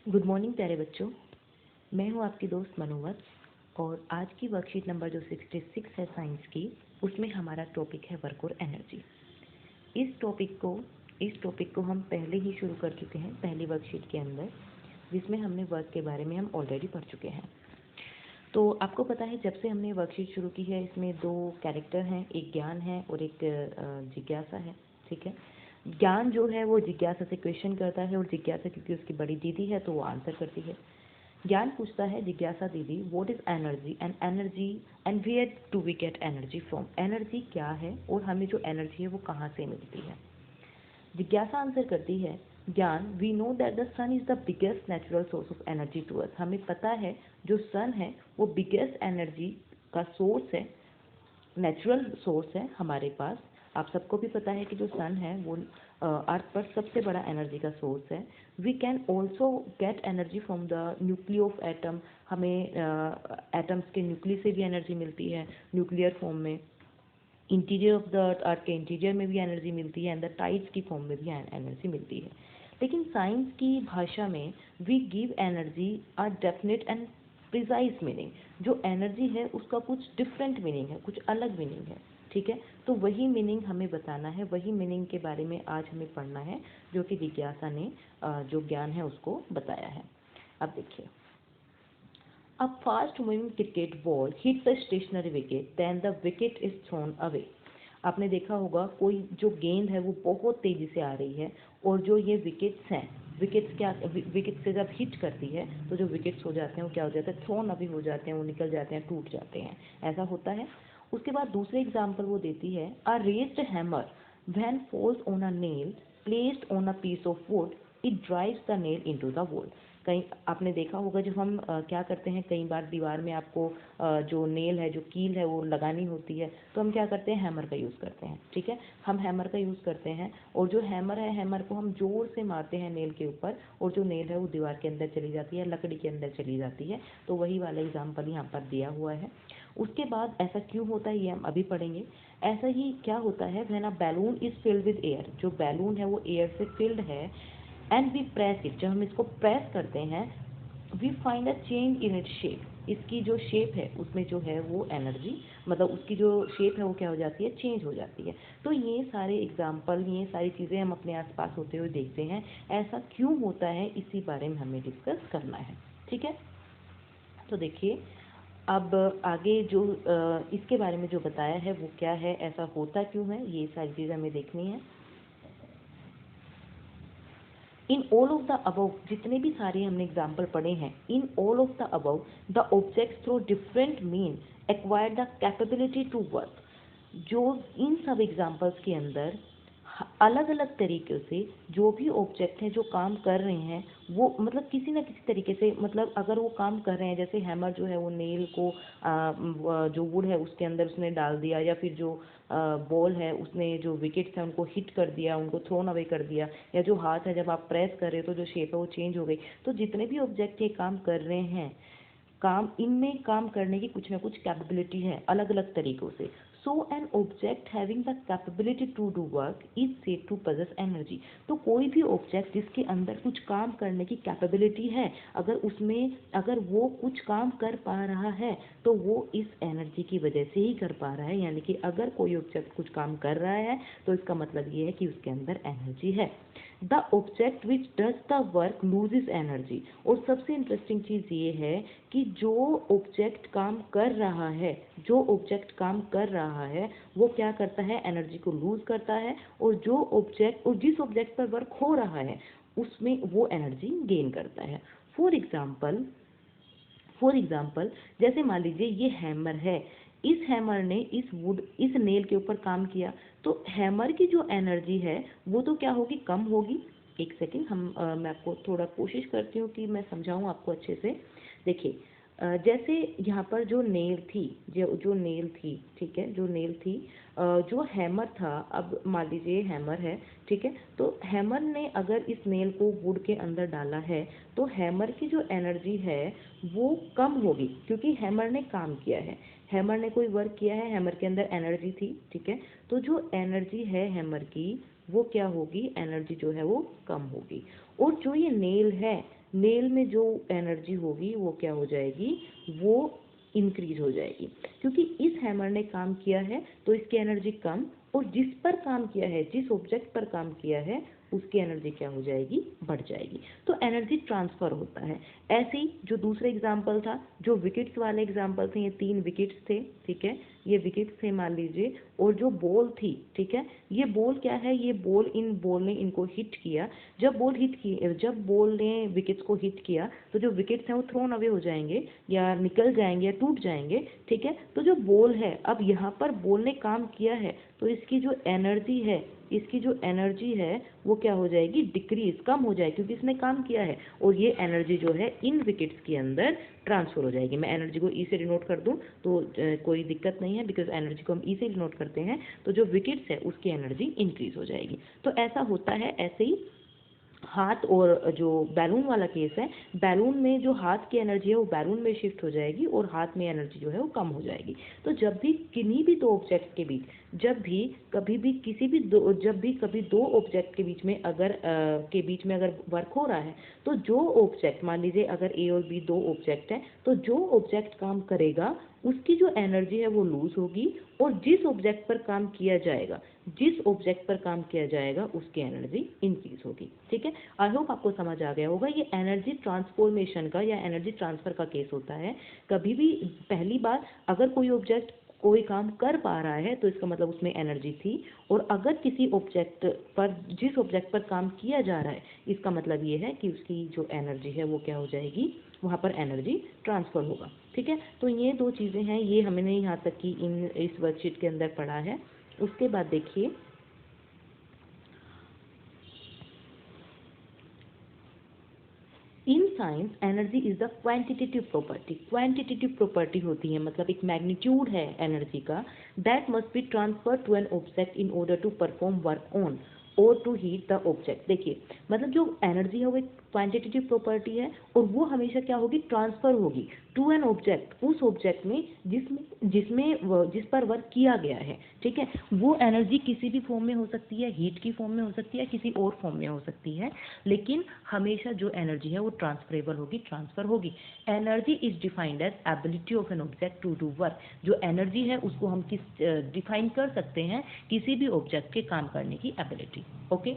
Good morning प्यारे बच्चों। मैं हूं आपकी दोस्त मनोवत और आज की वर्कशीट नंबर जो 66 है साइंस की, उसमें हमारा टॉपिक है वर्क और एनर्जी। इस टॉपिक को हम पहले ही शुरू कर चुके हैं पहली वर्कशीट के अंदर, जिसमें हमने वर्क के बारे में हम ऑलरेडी पढ़ चुके हैं। तो आपको पता है जब से हमने वर्कशीट शुरू की है इसमें दो कैरेक्टर हैं, एक ज्ञान है और एक जिज्ञासा है। ठीक है, ज्ञान जो है वो जिज्ञासा से क्वेश्चन करता है और जिज्ञासा क्योंकि उसकी बड़ी दीदी है तो वो आंसर करती है। ज्ञान पूछता है जिज्ञासा दीदी what is energy and where do we get energy from. Energy क्या है और हमें जो एनर्जी है वो कहाँ से मिलती है। जिज्ञासा आंसर करती है Gyan we know that the sun is the biggest natural source of energy to us. हमें पता है जो सन है वो बिगेस्ट एनर्जी का सोर्स है, नेचुरल सोर्स है हमारे पास। आप सबको भी पता है कि जो सन है वो अर्थ पर सबसे बड़ा एनर्जी का सोर्स है। We can also get energy from the nuclei of atom. हमें एटम्स के न्यूक्ली से भी एनर्जी मिलती है न्यूक्लियर फॉर्म में। इंटीरियर ऑफ द अर्थ के इंटीरियर में भी एनर्जी मिलती है एंड द टाइड्स की फॉर्म में भी एनर्जी मिलती है। लेकिन साइंस की भाषा में we give energy a definite and precise meaning. जो एनर्जी है उसका कुछ डिफरेंट मीनिंग है, कुछ अलग मीनिंग है। ठीक है, तो वही मीनिंग हमें बताना है, वही मीनिंग के बारे में आज हमें पढ़ना है जो कि जिज्ञासा ने जो ज्ञान है उसको बताया है। अब देखिए, A fast moving cricket ball hits a stationary wicket, then the wicket is thrown away. आपने देखा होगा कोई जो गेंद है वो बहुत तेजी से आ रही है और जो ये विकेट्स हैं, विकेट से जब हिट करती है तो जो विकेट्स हो जाते हैं वो क्या हो जाता है, थ्रोन अवे हो जाते हैं, वो निकल जाते हैं, टूट जाते हैं, ऐसा होता है। उसके बाद दूसरे एग्जाम्पल वो देती है a raised hammer when falls on a nail placed on a piece of wood it drives the nail into the wall. कहीं आपने देखा होगा जब हम क्या करते हैं, कई बार दीवार में आपको जो नेल है, जो कील है वो लगानी होती है तो हम क्या करते हैं, हैमर का यूज़ करते हैं। ठीक है, हम हैमर का यूज़ करते हैं और जो हैमर है, हैमर को हम जोर से मारते हैं नेल के ऊपर और जो नेल है वो दीवार के अंदर चली जाती है, लकड़ी के अंदर चली जाती है। तो वही वाला एग्जाम्पल यहाँ पर दिया हुआ है। उसके बाद ऐसा क्यों होता है ये हम अभी पढ़ेंगे। ऐसा ही क्या होता है when a balloon is filled with air. जो बैलून है वो एयर से फिल्ड है एंड वी प्रेस इट। जब हम इसको प्रेस करते हैं we find a change in its shape. इसकी जो शेप है उसमें जो है वो एनर्जी, मतलब उसकी जो शेप है वो क्या हो जाती है, चेंज हो जाती है। तो ये सारे एग्जाम्पल, ये सारी चीज़ें हम अपने आसपास होते हुए देखते हैं। ऐसा क्यों होता है इसी बारे में हमें डिस्कस करना है। ठीक है, तो देखिए अब आगे जो इसके बारे में जो बताया है वो क्या है, ऐसा होता क्यों है, ये सारी चीज़ें हमें देखनी है। In all of the above, जितने भी सारे हमने एग्जाम्पल पढ़े हैं, in all of the above the objects through different mean acquire the capability to work. जो इन सब एग्जाम्पल्स के अंदर अलग अलग तरीके से जो भी ऑब्जेक्ट हैं जो काम कर रहे हैं वो मतलब किसी न किसी तरीके से, मतलब अगर वो काम कर रहे हैं, जैसे हैमर जो है वो नेल को जो वुड है उसके अंदर उसने डाल दिया, या फिर जो बॉल है उसने जो विकेट्स हैं उनको हिट कर दिया, उनको थ्रोन अवे कर दिया, या जो हाथ है जब आप प्रेस कर रहे हो तो जो शेप है वो चेंज हो गई। तो जितने भी ऑब्जेक्ट ये काम कर रहे हैं, काम इनमें काम करने की कुछ ना कुछ कैपेबिलिटी है अलग अलग तरीकों से। So an object having the capability to do work is said to possess energy. तो कोई भी ऑब्जेक्ट जिसके अंदर कुछ काम करने की कैपेबिलिटी है, अगर वो कुछ काम कर पा रहा है तो वो इस एनर्जी की वजह से ही कर पा रहा है। यानी कि अगर कोई ऑब्जेक्ट कुछ काम कर रहा है तो इसका मतलब ये है कि उसके अंदर एनर्जी है। The object which does the work loses energy. और सबसे इंटरेस्टिंग चीज़ ये है कि जो ऑब्जेक्ट काम कर रहा है, वो क्या करता है, एनर्जी को लूज करता है, और जिस ऑब्जेक्ट पर वर्क हो रहा है उसमें वो एनर्जी गेन करता है। फॉर एग्जाम्पल जैसे मान लीजिए ये हैमर है, इस हैमर ने इस नेल के ऊपर काम किया, तो हैमर की जो एनर्जी है वो तो क्या होगी, कम होगी। एक सेकेंड, मैं आपको थोड़ा कोशिश करती हूँ कि मैं समझाऊँ आपको अच्छे से। देखिए जैसे यहाँ पर जो नेल थी, ठीक है, जो नेल थी, जो हैमर था, अब मान लीजिए हैमर है, ठीक है, तो हैमर ने अगर इस नेल को वुड के अंदर डाला है तो हैमर की जो एनर्जी है वो कम होगी क्योंकि हैमर ने काम किया है, हैमर ने कोई वर्क किया है, हैमर के अंदर एनर्जी थी। ठीक है, तो जो एनर्जी है हैमर की वो क्या होगी, एनर्जी जो है वो कम होगी। और जो ये नेल है, नेल में जो एनर्जी होगी वो क्या हो जाएगी, वो इंक्रीज हो जाएगी, क्योंकि इस हैमर ने काम किया है तो इसकी एनर्जी कम, और जिस पर काम किया है, जिस ऑब्जेक्ट पर काम किया है, उसकी एनर्जी क्या हो जाएगी, बढ़ जाएगी। तो एनर्जी ट्रांसफर होता है। ऐसे ही जो दूसरा एग्जाम्पल था, जो विकेट्स वाले एग्जाम्पल थे, ये 3 विकेट्स थे, ठीक है, ये विकेट्स थे मान लीजिए, और जो बॉल थी, ठीक है, ये बॉल क्या है, ये बॉल, इन बॉल ने इनको हिट किया। जब बॉल ने विकेट्स को हिट किया तो जो विकेट्स हैं वो थ्रोन अवे हो जाएंगे या निकल जाएंगे या टूट जाएंगे, ठीक है। तो जो बॉल है, अब यहाँ पर बॉल ने काम किया है तो इसकी जो एनर्जी है वो क्या हो जाएगी, डिक्रीज, कम हो जाएगी, क्योंकि इसने काम किया है, और ये एनर्जी जो है इन विकेट्स के अंदर ट्रांसफर हो जाएगी। मैं एनर्जी को ई से डिनोट कर दूं तो कोई दिक्कत नहीं है, बिकॉज एनर्जी को हम ई से डिनोट करते हैं, तो जो विकेट्स है उसकी एनर्जी इंक्रीज हो जाएगी। तो ऐसा होता है। ऐसे ही हाथ और जो बैलून वाला केस है, बैलून में जो हाथ की एनर्जी है वो बैलून में शिफ्ट हो जाएगी और हाथ में एनर्जी जो है वो कम हो जाएगी। तो जब भी किन्हीं भी दो ऑब्जेक्ट के बीच, जब भी कभी दो ऑब्जेक्ट के बीच में अगर वर्क हो रहा है, तो जो ऑब्जेक्ट, मान लीजिए अगर ए और बी दो ऑब्जेक्ट है, तो जो ऑब्जेक्ट काम करेगा उसकी जो एनर्जी है वो लूज होगी, और जिस ऑब्जेक्ट पर काम किया जाएगा उसकी एनर्जी इंक्रीज होगी। ठीक है, आई होप आपको समझ आ गया होगा। ये एनर्जी ट्रांसफॉर्मेशन का या एनर्जी ट्रांसफर का केस होता है। कभी भी पहली बार अगर कोई ऑब्जेक्ट कोई काम कर पा रहा है तो इसका मतलब उसमें एनर्जी थी, और अगर जिस ऑब्जेक्ट पर काम किया जा रहा है, इसका मतलब ये है कि उसकी जो एनर्जी है वो क्या हो जाएगी, वहाँ पर एनर्जी ट्रांसफर होगा। ठीक है, तो ये दो चीज़ें हैं, ये हमने यहाँ तक कि इस वर्कशीट के अंदर पढ़ा है। उसके बाद देखिए, in science energy is the quantitative property होती है, मतलब एक मैग्नीट्यूड है एनर्जी का, that must be transfer to an object in order to perform work on or to heat the object. देखिए, मतलब जो एनर्जी है वो एक क्वांटिटेटिव प्रॉपर्टी है, और वो हमेशा क्या होगी, ट्रांसफर होगी टू एन ऑब्जेक्ट, उस ऑब्जेक्ट में जिस पर वर्क किया गया है। ठीक है, वो एनर्जी किसी भी फॉर्म में हो सकती है, हीट की फॉर्म में हो सकती है, किसी और फॉर्म में हो सकती है, लेकिन हमेशा जो एनर्जी है वो ट्रांसफरेबल होगी, ट्रांसफर होगी। Energy is defined as ability of an object to do work. जो एनर्जी है उसको हम डिफाइन कर सकते हैं, किसी भी ऑब्जेक्ट के काम करने की एबिलिटी। ओके,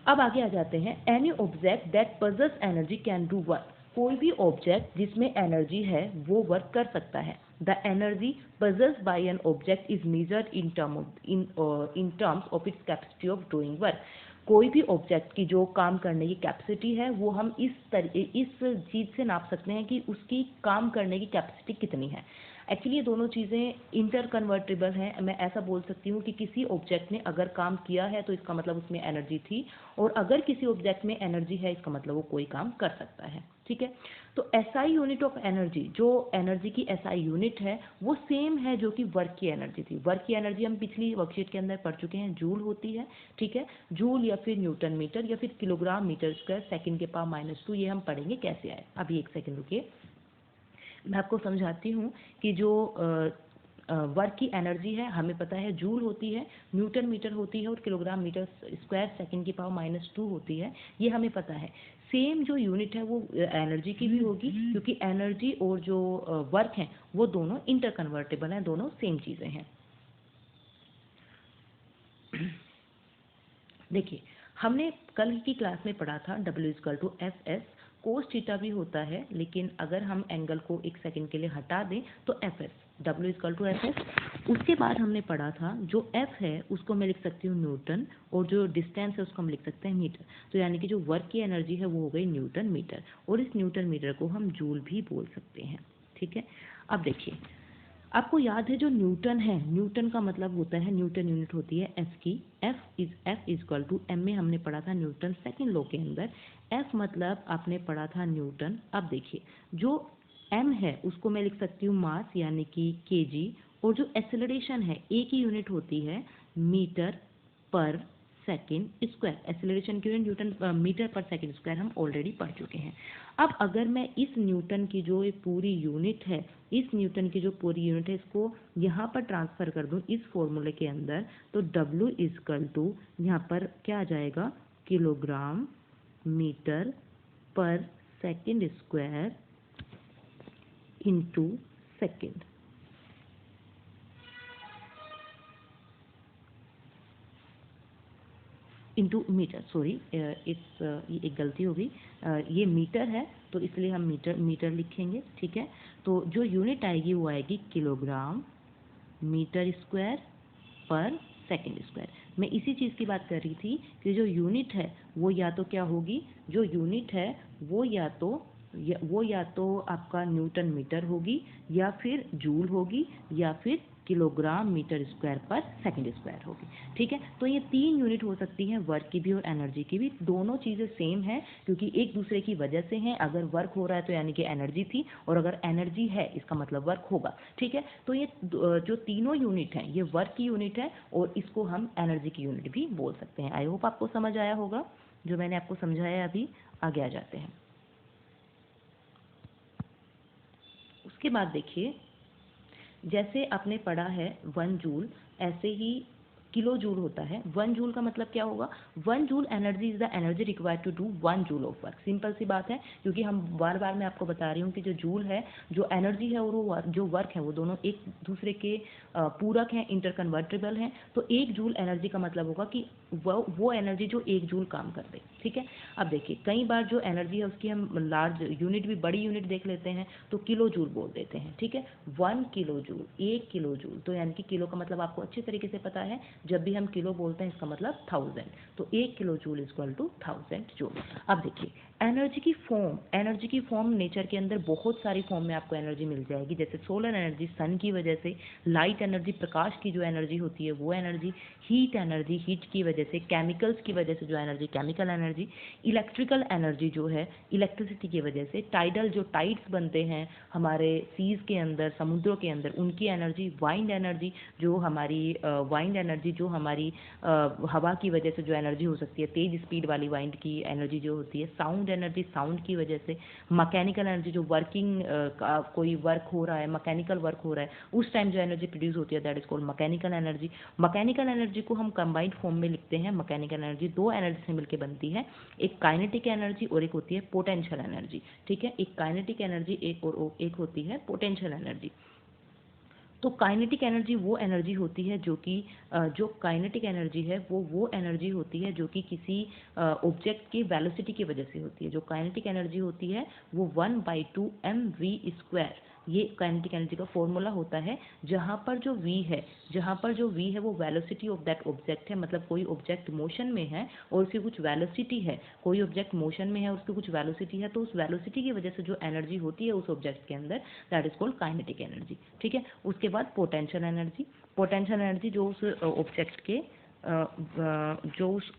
अब आगे आ जाते हैं। Any object that possess energy can do work. कोई भी ऑब्जेक्ट जिसमें एनर्जी है वो वर्क कर सकता है। The energy possessed by an object is measured in terms of its capacity of doing work। कोई भी ऑब्जेक्ट की जो काम करने की कैपेसिटी है वो हम इस चीज़ से नाप सकते हैं कि उसकी काम करने की कैपेसिटी कितनी है। एक्चुअली ये दोनों चीज़ें इंटर कन्वर्टेबल हैं। मैं ऐसा बोल सकती हूँ कि किसी ऑब्जेक्ट ने अगर काम किया है तो इसका मतलब उसमें एनर्जी थी, और अगर किसी ऑब्जेक्ट में एनर्जी है इसका मतलब वो कोई काम कर सकता है। ठीक है, तो एसआई यूनिट ऑफ एनर्जी, जो एनर्जी की एसआई यूनिट है वो सेम है जो कि वर्क की एनर्जी थी। वर्क की एनर्जी हम पिछली वर्कशीट के अंदर पढ़ चुके हैं, जूल होती है। ठीक है, जूल या फिर न्यूटन मीटर या फिर किलोग्राम मीटर स्क्वायर सेकंड के पावर -2, ये हम पढ़ेंगे कैसे आए। अभी एक सेकंड रुकिए, मैं आपको समझाती हूँ कि जो वर्क की एनर्जी है हमें पता है जूल होती है, न्यूटन मीटर होती है, और किलोग्राम मीटर स्क्वायर सेकंड की पावर -2 होती है, ये हमें पता है। सेम जो यूनिट है वो एनर्जी की भी होगी, क्योंकि एनर्जी और जो वर्क है वो दोनों इंटर कन्वर्टेबल हैं, दोनों सेम चीज़ें हैं। देखिए, हमने कल की क्लास में पढ़ा था W=FS। कोस थीटा भी होता है, लेकिन अगर हम एंगल को एक सेकंड के लिए हटा दें तो FS, W=FS। उसके बाद हमने पढ़ा था जो F है उसको मैं लिख सकती हूँ न्यूटन, और जो डिस्टेंस है उसको हम लिख सकते हैं मीटर। तो यानी कि जो वर्क की एनर्जी है वो हो गई न्यूटन मीटर, और इस न्यूटन मीटर को हम जूल भी बोल सकते हैं। ठीक है, अब देखिए, आपको याद है जो न्यूटन है, न्यूटन का मतलब होता है, न्यूटन यूनिट होती है एफ की। F=M में हमने पढ़ा था न्यूटन सेकंड लॉ के अंदर। F मतलब आपने पढ़ा था न्यूटन। अब देखिए, जो M है उसको मैं लिख सकती हूँ मास यानी कि kg, और जो एक्सेलरेशन है A की यूनिट होती है metre per second square. Acceleration की unit Newton metre per second square हम ऑलरेडी पढ़ चुके हैं। अब अगर मैं इस न्यूटन की जो पूरी यूनिट है, इसको यहाँ पर ट्रांसफ़र कर दूँ इस फॉर्मूले के अंदर, तो W यहाँ पर क्या आ जाएगा, kilogram metre per second square into second. Into metre, sorry ये एक गलती होगी, ये मीटर है तो इसलिए हम मीटर लिखेंगे, ठीक है। तो जो यूनिट आएगी वो आएगी किलोग्राम मीटर स्क्वायर पर सेकेंड स्क्वायर। मैं इसी चीज़ की बात कर रही थी कि जो यूनिट है वो या तो क्या होगी, जो यूनिट है वो या तो आपका न्यूटन मीटर होगी, या फिर जूल होगी, या फिर किलोग्राम मीटर स्क्वायर पर सेकंड स्क्वायर होगी, ठीक है। तो ये 3 यूनिट हो सकती हैं, वर्क की भी और एनर्जी की भी। दोनों चीज़ें सेम हैं क्योंकि एक दूसरे की वजह से हैं। अगर वर्क हो रहा है तो यानी कि एनर्जी थी, और अगर एनर्जी है इसका मतलब वर्क होगा, ठीक है। तो ये जो तीनों यूनिट हैं ये वर्क की यूनिट है, और इसको हम एनर्जी की यूनिट भी बोल सकते हैं। आई होप आपको समझ आया होगा जो मैंने आपको समझाया। अभी आगे आ जाते हैं। उसके बाद देखिए, जैसे आपने पढ़ा है 1 जूल, ऐसे ही किलो जूल होता है। 1 जूल का मतलब क्या होगा, 1 joule energy is the energy required to do 1 joule of work. Simple सी बात है, क्योंकि हम बार बार मैं आपको बता रही हूँ कि जो जूल है, जो एनर्जी है और वो जो वर्क है, वो दोनों एक दूसरे के पूरक हैं, इंटरकन्वर्टेबल हैं। तो 1 जूल एनर्जी का मतलब होगा कि वो एनर्जी जो 1 जूल काम कर दे, ठीक है। अब देखिए, कई बार जो एनर्जी है उसकी हम लार्ज यूनिट भी, बड़ी यूनिट देख लेते हैं तो किलो जूल बोल देते हैं, ठीक है। 1 किलो जूल, 1 किलो जूल, तो यानी कि किलो का मतलब आपको अच्छे तरीके से पता है। जब भी हम किलो बोलते हैं इसका मतलब 1000, तो 1 kilo joule equal to 1000 joule. अब देखिए, एनर्जी की फॉर्म नेचर के अंदर बहुत सारी फॉर्म में आपको एनर्जी मिल जाएगी। जैसे सोलर एनर्जी सन की वजह से, लाइट एनर्जी प्रकाश की जो एनर्जी होती है वो एनर्जी, हीट एनर्जी हीट की वजह से, केमिकल्स की वजह से जो energy chemical energy, electrical energy जो है इलेक्ट्रिसिटी की वजह से, टाइडल जो टाइड्स बनते हैं हमारे सीज के अंदर, समुद्रों के अंदर, उनकी एनर्जी, वाइंड एनर्जी जो हमारी हवा की वजह से जो एनर्जी हो सकती है, तेज स्पीड वाली वाइंड की एनर्जी जो होती है, साउंड एनर्जी साउंड की वजह से, मैकेनिकल एनर्जी जो वर्किंग कोई वर्क हो रहा है, मैकेनिकल वर्क हो रहा है, उस टाइम जो एनर्जी प्रोड्यूस होती है that is called mechanical energy. Mechanical energy को हम कंबाइंड फॉर्म में लिखते हैं। मैकेनिकल एनर्जी 2 एनर्जी से मिलकर बनती है, एक काइनेटिक एनर्जी और एक होती है पोटेंशियल एनर्जी, ठीक है। एक काइनेटिक एनर्जी एक होती है पोटेंशियल एनर्जी। तो काइनेटिक एनर्जी वो एनर्जी होती है जो कि जो काइनेटिक एनर्जी है वो एनर्जी होती है जो कि किसी ऑब्जेक्ट की वेलोसिटी की वजह से होती है। जो काइनेटिक एनर्जी होती है वो 1/2 mv², ये काइनेटिक एनर्जी का फॉर्मूला होता है। जहाँ पर जो v है वो वेलोसिटी ऑफ दैट ऑब्जेक्ट है। मतलब कोई ऑब्जेक्ट मोशन में है और उसकी कुछ वेलोसिटी है, कोई ऑब्जेक्ट मोशन में है उसकी कुछ वेलोसिटी है, तो उस वेलोसिटी की वजह से जो एनर्जी होती है उस ऑब्जेक्ट के अंदर, that is called kinetic energy, ठीक है। उसके बाद पोटेंशियल एनर्जी जो उस ऑब्जेक्ट के जो उस